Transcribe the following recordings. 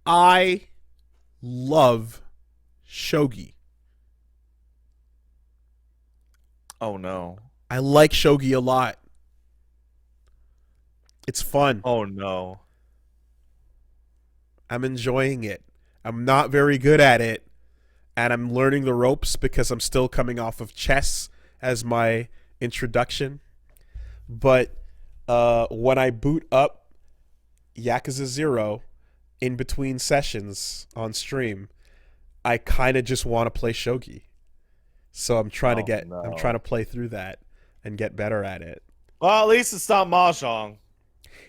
I love Shogi. Oh no. I like Shogi a lot. It's fun. Oh no. I'm enjoying it. I'm not very good at it, and I'm learning the ropes because I'm still coming off of chess as my introduction. But when I boot up Yakuza 0 in between sessions on stream, I kind of just want to play Shogi. So Oh I'm trying no. to play through that and get better at it. Well, at least it's not mahjong.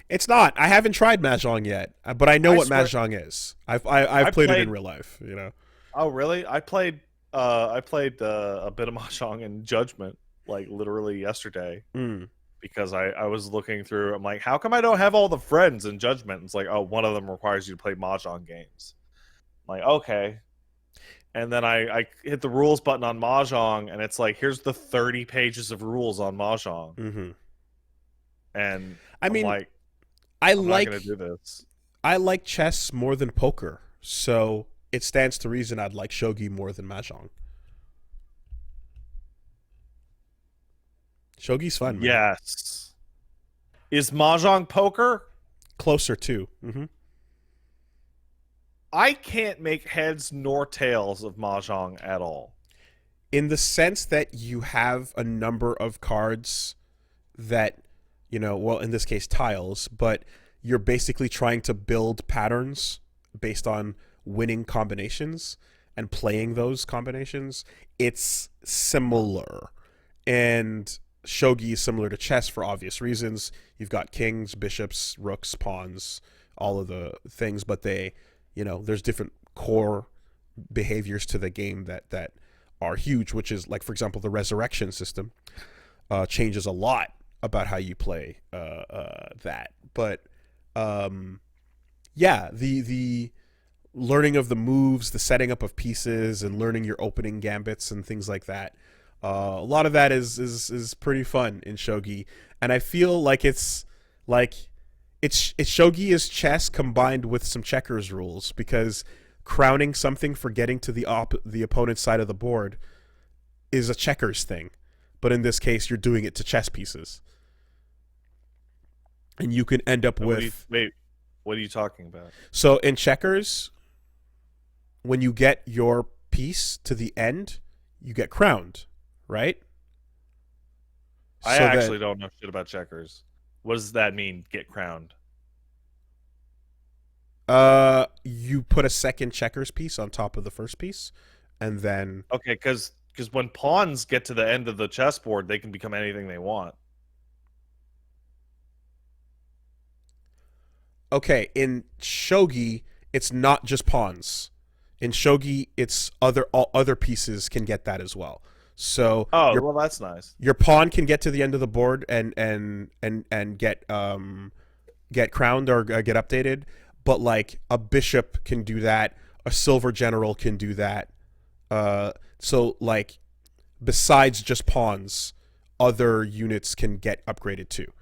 It's not. I haven't tried mahjong yet, but I know I what swear. mahjong is. I I've played it in played. real life. You know. Oh really? I played a bit of mahjong in Judgment, like literally yesterday, Mm. because I was looking through. I'm like, how come I don't have all the friends in Judgment? It's like, oh, one of them requires you to play mahjong games. I'm like, okay. And then I hit the rules button on mahjong, and it's like, here's the 30 pages of rules on mahjong, Hmm. and I I'm mean, like, I I'm not gonna like do this. I like chess more than poker, so it stands to reason I'd like shogi more than mahjong. Shogi's fun, man. Yes. Is mahjong poker? Closer too. I can't make heads nor tails of mahjong at all. In the sense that you have a number of cards that, well, in this case tiles, but you're basically trying to build patterns based on winning combinations and playing those combinations. It's similar. And shogi is similar to chess for obvious reasons. You've got kings, bishops, rooks, pawns, all of the things, but there's different core behaviors to the game that are huge, which is like, for example, the resurrection system changes a lot about how you play that. But yeah, the learning of the moves, the setting up of pieces, and learning your opening gambits and things like that. A lot of that is pretty fun in shogi, and I feel like it's shogi is chess combined with some checkers rules, because crowning something for getting to the opponent's side of the board is a checkers thing, but in this case you're doing it to chess pieces, and you can end up with. Wait, what are you talking about? So in checkers, when you get your piece to the end, you get crowned, right? I So that actually don't know shit about checkers. What does that mean? Get crowned? you put a second checkers piece on top of the first piece, and then Okay, because when pawns get to the end of the chessboard, they can become anything they want. okay, in shogi it's not just pawns. In shogi it's all other pieces can get that as well. So Oh, your well, that's nice. your pawn can get to the end of the board and get crowned or get updated, but like a bishop can do that, a silver general can do that. So like besides just pawns, other units can get upgraded too,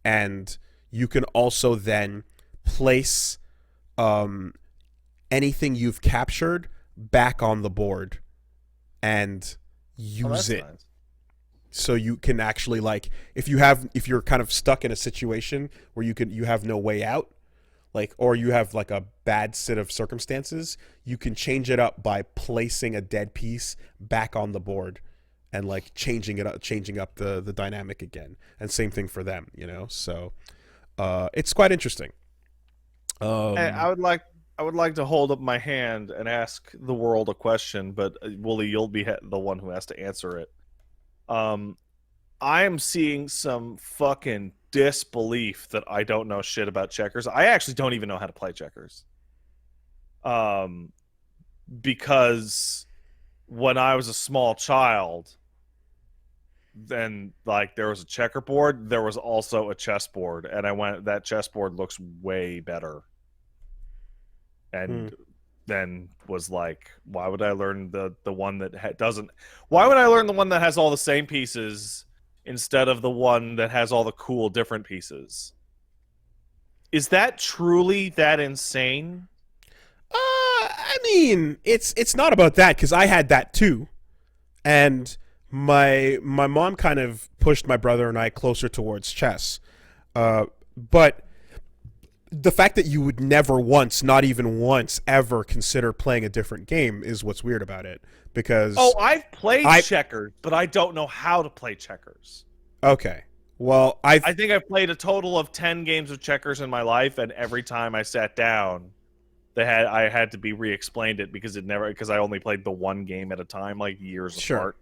and you can also then place um, anything you've captured back on the board and Oh, use that's it. nice. So you can actually, like, if you're kind of stuck in a situation where you have no way out, like, or you have like a bad set of circumstances, you can change it up by placing a dead piece back on the board and like changing up the dynamic again. And same thing for them, so it's quite interesting. Hey, um I would like to hold up my hand and ask the world a question, but Wooly, you'll be the one who has to answer it. Um, I am seeing some fucking disbelief that I don't know shit about checkers. I actually don't even know how to play checkers. Um, because when I was a small child, then like there was a checkerboard, there was also a chessboard, and I went, that chessboard looks way better. hmm. And then was like, why would I learn the one that doesn't? Why would I learn the one that has all the same pieces instead of the one that has all the cool different pieces? Is that truly that insane? mean, it's not about that because I had that too, and my mom kind of pushed my brother and I closer towards chess. But the fact that you would never once, not even once, ever consider playing a different game is what's weird about it. Because I've played checkers, but I don't know how to play checkers. Okay, well, I think I've played a total of 10 games of checkers in my life, and every time I sat down, I had to be re-explained it because I only played the one game at a time, like years apart.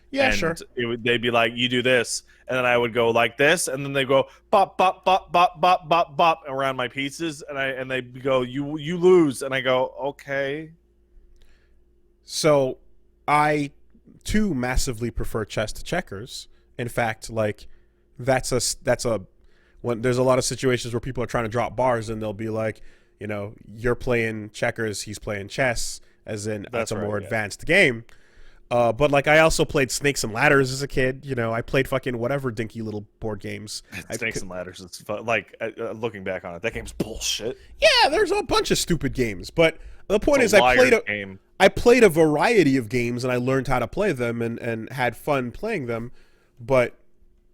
Yeah, and sure. They'd be like, you do this, and then I would go like this, and then they go bop bop bop bop bop bop bop around my pieces, and they go you lose, and I go okay. So I too massively prefer chess to checkers. In fact, like that's a when there's a lot of situations where people are trying to drop bars and they'll be like, you know, you're playing checkers, he's playing chess, as in that's a more advanced game. But like I also played Snakes and Ladders as a kid. You know, I played fucking whatever dinky little board games. Snakes and Ladders. It's fun. Like looking back on it, that game's bullshit. Yeah, there's a bunch of stupid games, but the point is, I played a variety of games and I learned how to play them and had fun playing them. But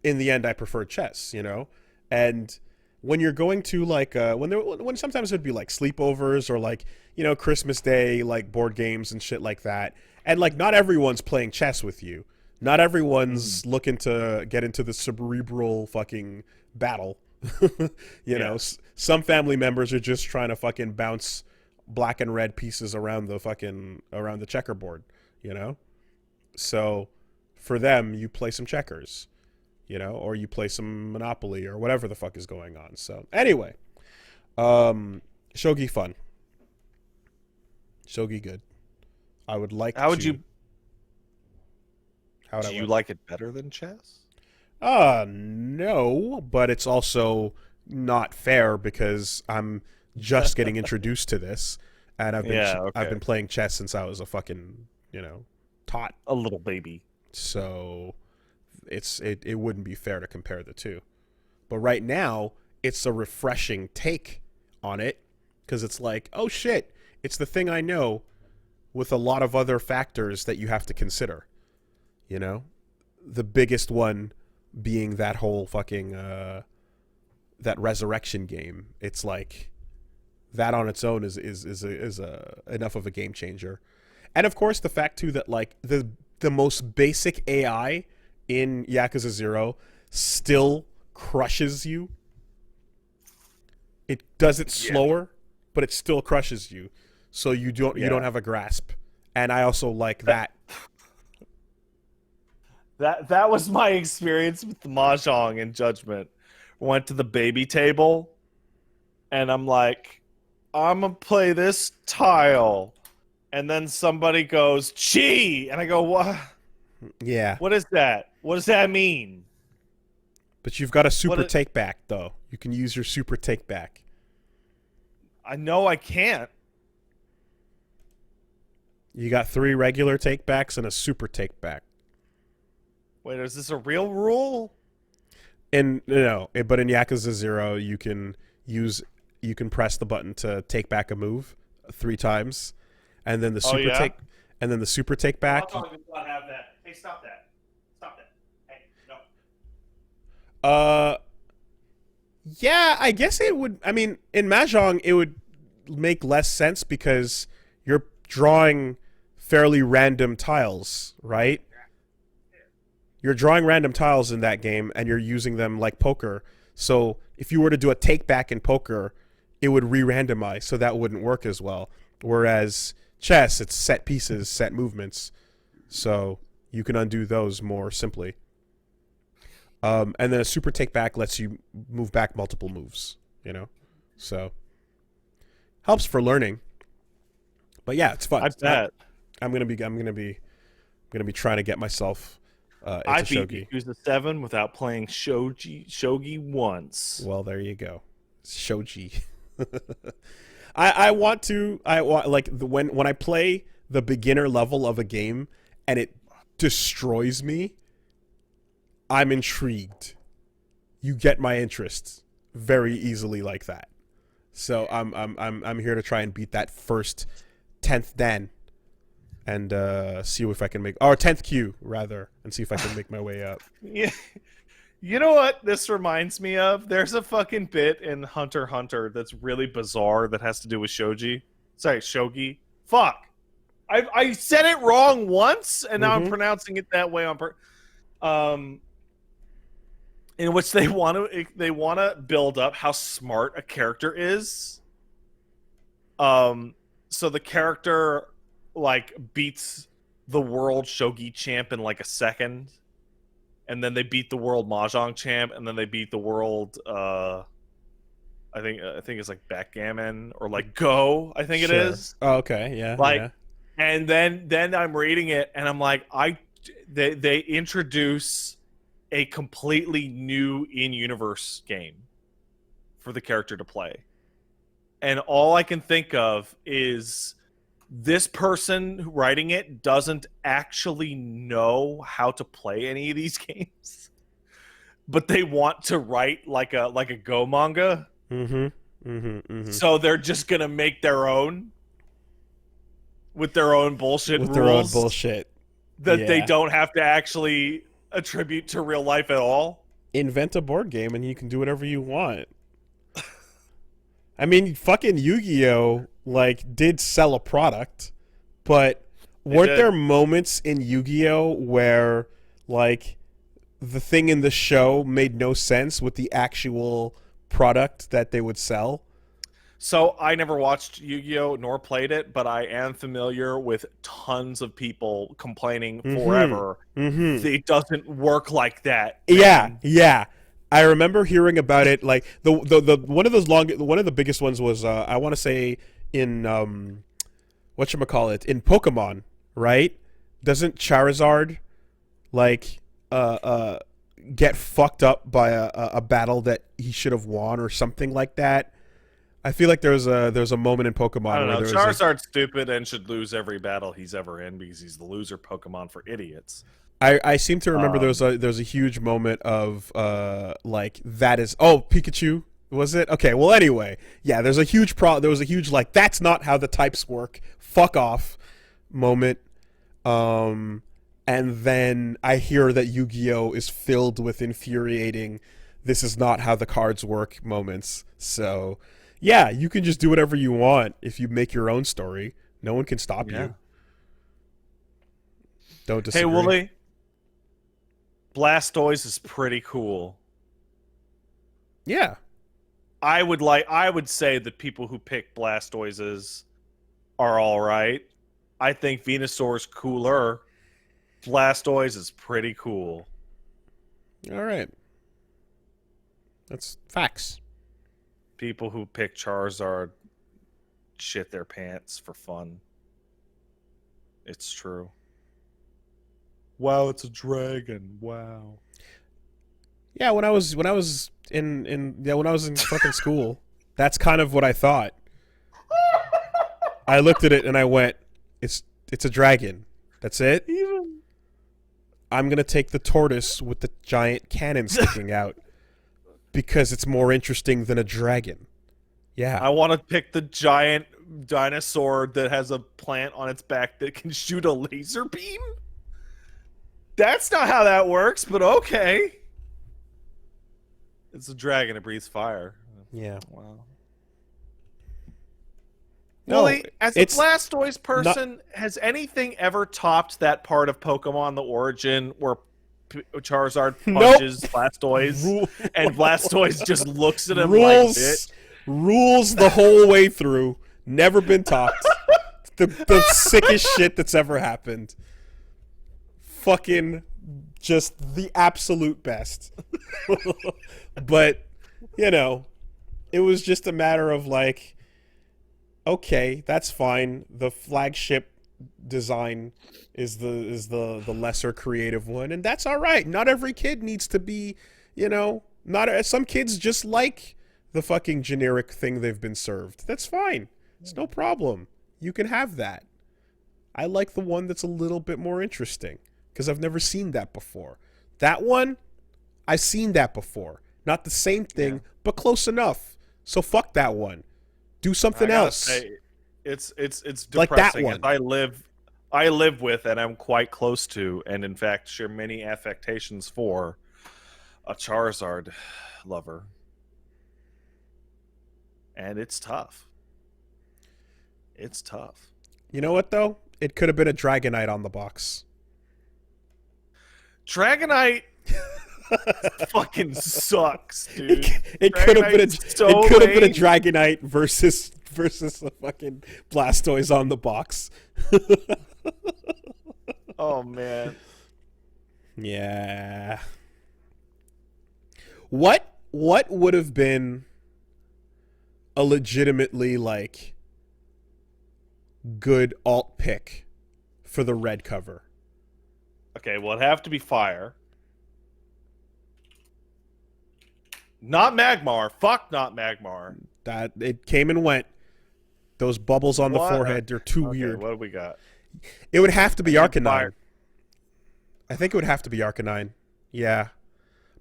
in the end, I prefer chess. You know, and when you're going to like when sometimes it'd be like sleepovers or like, you know, Christmas Day like board games and shit like that. And, like, not everyone's playing chess with you. Not everyone's looking to get into the cerebral fucking battle. you know, some family members are just trying to fucking bounce black and red pieces around the checkerboard, you know? So, for them, you play some checkers, you know, or you play some Monopoly or whatever the fuck is going on. So, anyway. Shogi fun. Shogi good. I would like How would you... Do you like it better than chess? No, but it's also not fair because I'm just getting introduced to this, and I've been playing chess since I was a fucking, you know, tot. A little baby. So it wouldn't be fair to compare the two. But right now, it's a refreshing take on it because it's like, oh shit, it's the thing I know, with a lot of other factors that you have to consider, you know, the biggest one being that whole fucking that resurrection game. It's like that on its own is enough of a game changer, and of course the fact too that like the most basic AI in Yakuza 0 still crushes you. It does it slower, but it still crushes you. So you don't have a grasp, and I also like that. That was my experience with the mahjong and Judgment. Went to the baby table, and I'm like, I'm gonna play this tile, and then somebody goes chi, and I go, what? Yeah. What is that? What does that mean? But you've got a super take back though. You can use your super take back. I know I can't. You got 3 regular takebacks and a super takeback. Wait, is this a real rule? But in Yakuza 0, you can press the button to take back a move 3 times, and then the super take back. I'll talk about have that. Hey, stop that! Stop that! Hey, no. Yeah, I guess it would. I mean, in Mahjong, it would make less sense because you're drawing fairly random tiles, right? You're drawing random tiles in that game, and you're using them like poker. So if you were to do a take back in poker, it would re-randomize, so that wouldn't work as well. Whereas chess, it's set pieces, set movements, so you can undo those more simply. And then a super take back lets you move back multiple moves, you know? So helps for learning. But yeah, it's fun. I bet. I'm gonna be trying to get myself into Shogi. I beat Yakuza 7 without playing Shogi once. Well, there you go, Shogi. I want like when I play the beginner level of a game and it destroys me, I'm intrigued. You get my interest very easily like that. So I'm here to try and beat that first 10th Dan and see if I can make, or 10th Q rather, and see if I can make my way up. Yeah. You know what this reminds me of? There's a fucking bit in Hunter x Hunter that's really bizarre that has to do with Shogi. Sorry, Shogi. Fuck. I said it wrong once, and now I'm pronouncing it that way on in which they want to build up how smart a character is. So the character like beats the world shogi champ in like a second, and then they beat the world mahjong champ, and then they beat the world I think it's like backgammon or like Go. I think it is. Oh, okay, yeah. Like, yeah. And then I'm reading it, and I'm like, they introduce a completely new in-universe game for the character to play. And all I can think of is this person writing it doesn't actually know how to play any of these games, but they want to write like a Go manga. So they're just gonna make their own with their own bullshit with rules their own bullshit that they don't have to actually attribute to real life at all. Invent a board game and you can do whatever you want. I mean, fucking Yu-Gi-Oh! Like, did sell a product, but weren't there moments in Yu-Gi-Oh! Where, like, the thing in the show made no sense with the actual product that they would sell? So I never watched Yu-Gi-Oh! Nor played it, but I am familiar with tons of people complaining forever. It doesn't work like that. Man. Yeah. I remember hearing about it. Like the one of the biggest ones was I want to say in whatchamacallit, in Pokemon, right? Doesn't Charizard like get fucked up by a battle that he should have won or something like that? I feel like there's a moment in Pokemon I don't know. where Charizard's stupid and should lose every battle he's ever in because he's the loser Pokemon for idiots. I seem to remember there's a huge moment of like that is Pikachu, was it? Okay, well anyway, yeah, there was a huge like that's not how the types work. Fuck off moment. And then I hear that Yu-Gi-Oh! Is filled with infuriating this is not how the cards work moments. So yeah, you can just do whatever you want if you make your own story. No one can stop you. Don't disagree. Hey, Woolie. Blastoise is pretty cool. Yeah. I would say that people who pick Blastoises are all right. I think Venusaur's cooler. Blastoise is pretty cool. All right. That's facts. People who pick Charizard shit their pants for fun. It's true. Wow, it's a dragon. Wow. Yeah, when I was in fucking school, that's kind of what I thought. I looked at it and I went, it's a dragon. That's it. I'm gonna take the tortoise with the giant cannon sticking out because it's more interesting than a dragon. Yeah. I want to pick the giant dinosaur that has a plant on its back that can shoot a laser beam. That's not how that works, but okay. It's a dragon. It breathes fire. Yeah. Wow. No, Woolie, as a Blastoise person, has anything ever topped that part of Pokemon, the origin, where Charizard punches Blastoise, and Blastoise just looks at him like this? Rules the whole way through. Never been topped. The sickest shit that's ever happened. Fucking just the absolute best. But, you know, it was just a matter of like, okay, that's fine. The flagship design is the lesser creative one, and that's all right. Not every kid needs to be, you know, some kids just like the fucking generic thing they've been served. That's fine. It's no problem. You can have that. I like the one that's a little bit more interesting because I've never seen that before. That one, I've seen that before. Not the same thing, but close enough. So fuck that one. Do something else. Say, It's Like that depressing. one. I live with and I'm quite close to, and in fact share many affectations for a Charizard lover. And it's tough. It's tough. You know what though? It could have been a Dragonite on the box. Dragonite fucking sucks, dude. It could have been a lame. Dragonite versus a fucking Blastoise on the box. Oh man. Yeah. What would have been a legitimately like good alt pick for the red cover? Okay, well, it'd have to be fire. Not Magmar. Fuck not Magmar. That it came and went. Those bubbles on What? the forehead, they're too Okay, weird. what do we got? It would have to be I think Arcanine. fire. I think it would have to be Arcanine. Yeah.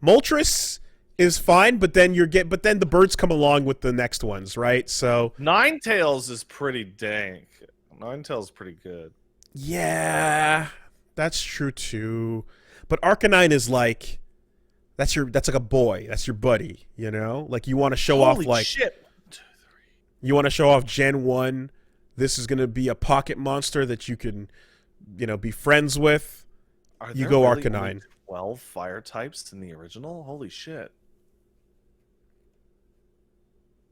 Moltres is fine, but then the birds come along with the next ones, right? So Ninetales is pretty dank. Ninetales is pretty good. yeah, that's true too. But Arcanine is like that's like a boy. That's your buddy, you know? Like you want to show off Holy like shit. you want to show off Gen 1. This is going to be a pocket monster that you can, be friends with. Are You there go really Arcanine. only 12 fire types in the original? Holy shit.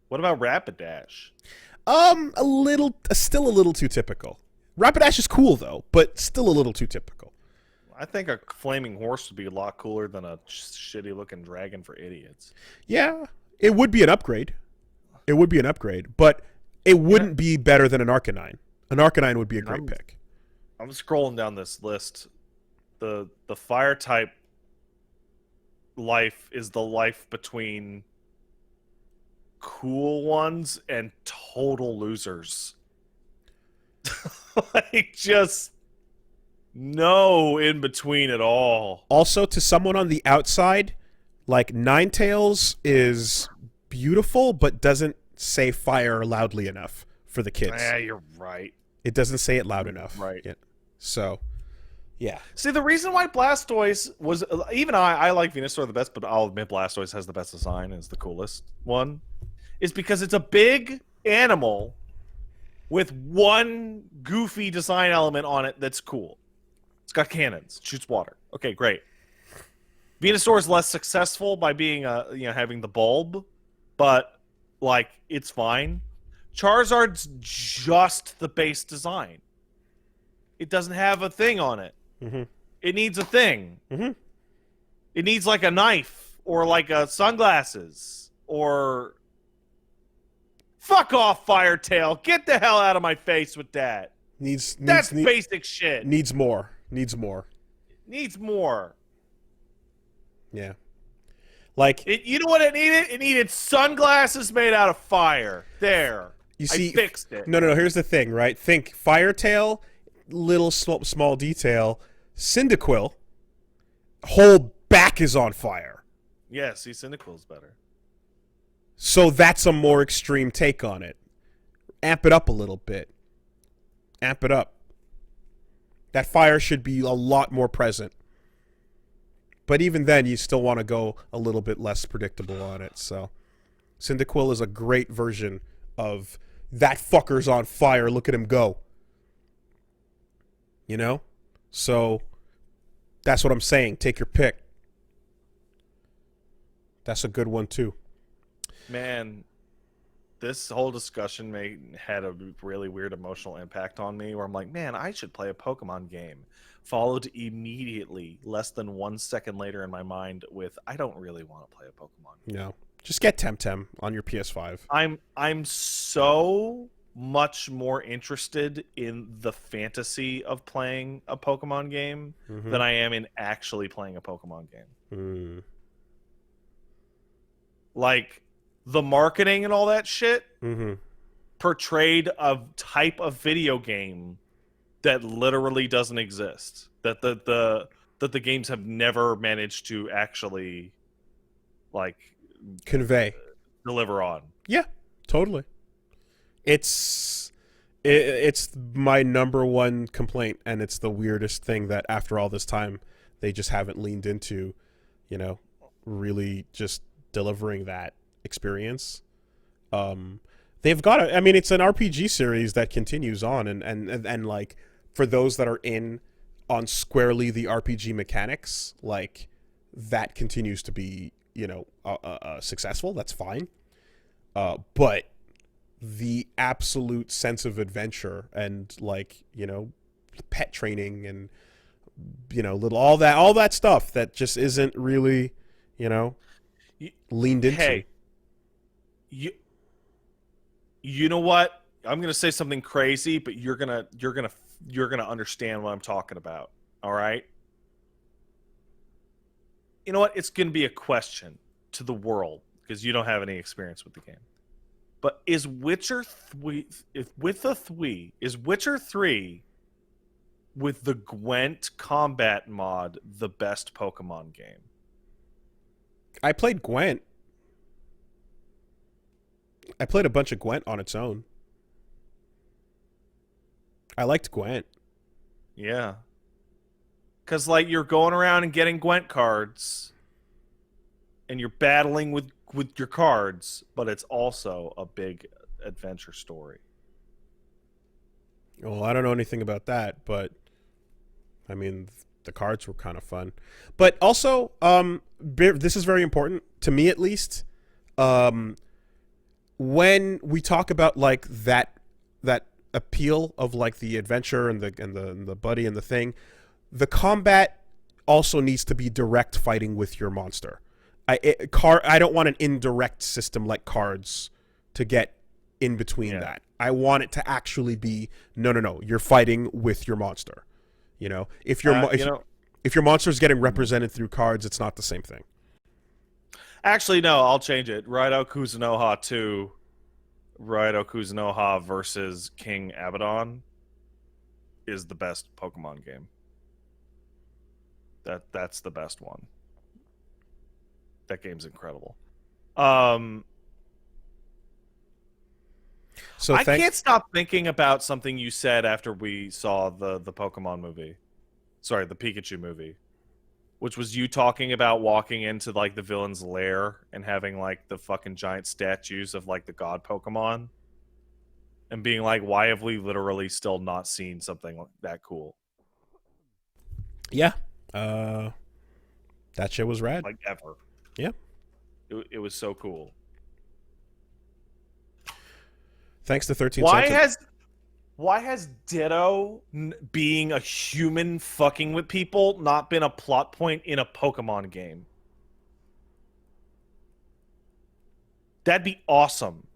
What about Rapidash? Still a little too typical. Rapidash is cool though, but still a little too typical. I think a flaming horse would be a lot cooler than a shitty looking dragon for idiots. Yeah, it would be an upgrade. It would be an upgrade, but it wouldn't be better than an Arcanine. An Arcanine would be a great pick. I'm scrolling down this list. The fire type life is the life between cool ones and total losers. Like just no in between at all. Also, to someone on the outside, like Ninetales is beautiful, but doesn't say fire loudly enough for the kids. Yeah, you're right. It doesn't say it loud enough. Right. Yeah. So, yeah. See, the reason why Blastoise was even I like Venusaur the best, but I'll admit Blastoise has the best design, is the coolest one, is because it's a big animal with one goofy design element on it that's cool. It's got cannons, shoots water. Okay, great. Venusaur is less successful by being having the bulb, but like it's fine. Charizard's just the base design. It doesn't have a thing on it. Mm-hmm. It needs a thing. Mm-hmm. It needs like a knife or like a sunglasses or fuck off, Firetail. Get the hell out of my face with that. That's basic shit. Needs more. Needs more. Needs more. Yeah. Like You know what it needed? It needed sunglasses made out of fire. There. you see, I fixed it. No. Here's the thing, right? Think Firetail, little small detail. Cyndaquil, whole back is on fire. Yeah, see, Cyndaquil's better. So that's a more extreme take on it. Amp it up a little bit. Amp it up. That fire should be a lot more present. But even then, you still want to go a little bit less predictable on it. So, Cyndaquil is a great version of that fucker's on fire. Look at him go. You know? So, that's what I'm saying. Take your pick. That's a good one, too. Man, this whole discussion had a really weird emotional impact on me where I'm like, man, I should play a Pokemon game. Followed immediately, less than 1 second later in my mind with, I don't really want to play a Pokemon game. No. Just get Temtem on your PS5. I'm so much more interested in the fantasy of playing a Pokemon game than I am in actually playing a Pokemon game. Mm. Like, the marketing and all that shit Mm-hmm. portrayed a type of video game that literally doesn't exist. That the games have never managed to actually like Convey. deliver on. Yeah, totally. It's It's my number one complaint, and it's the weirdest thing that after all this time, they just haven't leaned into, you know, really just delivering that experience. They've got I mean, it's an RPG series that continues on, and like for those that are in on squarely the RPG mechanics, like that continues to be, successful. That's fine. But the absolute sense of adventure and pet training and little all that stuff that just isn't really leaned into. Hey, you know what? I'm gonna say something crazy, but you're gonna understand what I'm talking about. All right. You know what? It's gonna be a question to the world because you don't have any experience with the game. But is Witcher 3 is Witcher 3 with the Gwent combat mod the best Pokemon game? I played Gwent. I played a bunch of Gwent on its own. I liked Gwent. Yeah. Cuz like you're going around and getting Gwent cards and you're battling with your cards, but it's also a big adventure story. Well, I don't know anything about that, but I mean, the cards were kind of fun. But also, this is very important to me, at least. When we talk about like that appeal of like the adventure and the buddy and the thing, the combat also needs to be direct fighting with your monster. I don't want an indirect system like cards to get in between that. I want it to actually be no. You're fighting with your monster. If your monster's getting represented through cards, it's not the same thing. Actually, no, I'll change it. Raido Kuzunoha 2, Raido Kuzunoha versus King Abaddon is the best Pokemon game. That's the best one. That game's incredible. So I can't stop thinking about something you said after we saw the Pokemon movie. Sorry, the Pikachu movie. Which was you talking about walking into like the villain's lair and having like the fucking giant statues of like the god Pokemon. And being like, why have we literally still not seen something that cool? Yeah. That shit was rad. Like ever. Yeah. It was so cool. Thanks to 13 Why has Ditto being a human fucking with people not been a plot point in a Pokemon game? That'd be awesome.